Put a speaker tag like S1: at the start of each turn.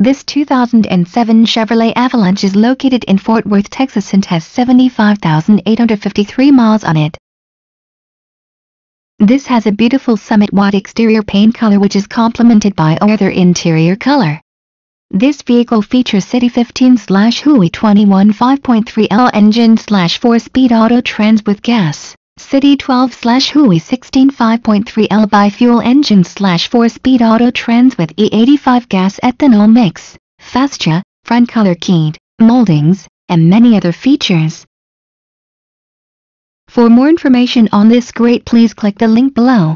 S1: This 2007 Chevrolet Avalanche is located in Fort Worth, Texas and has 75,853 miles on it. This has a beautiful Summit White exterior paint color which is complemented by other interior color. This vehicle features City 15/Hui 21 5.3L engine / 4-speed auto trans with gas, City 12/Hui 16 5.3L bi-fuel engine / 4-speed auto trans with E85 gas ethanol mix, fascia, front color keyed, moldings, and many other features. For more information on this great, please click the link below.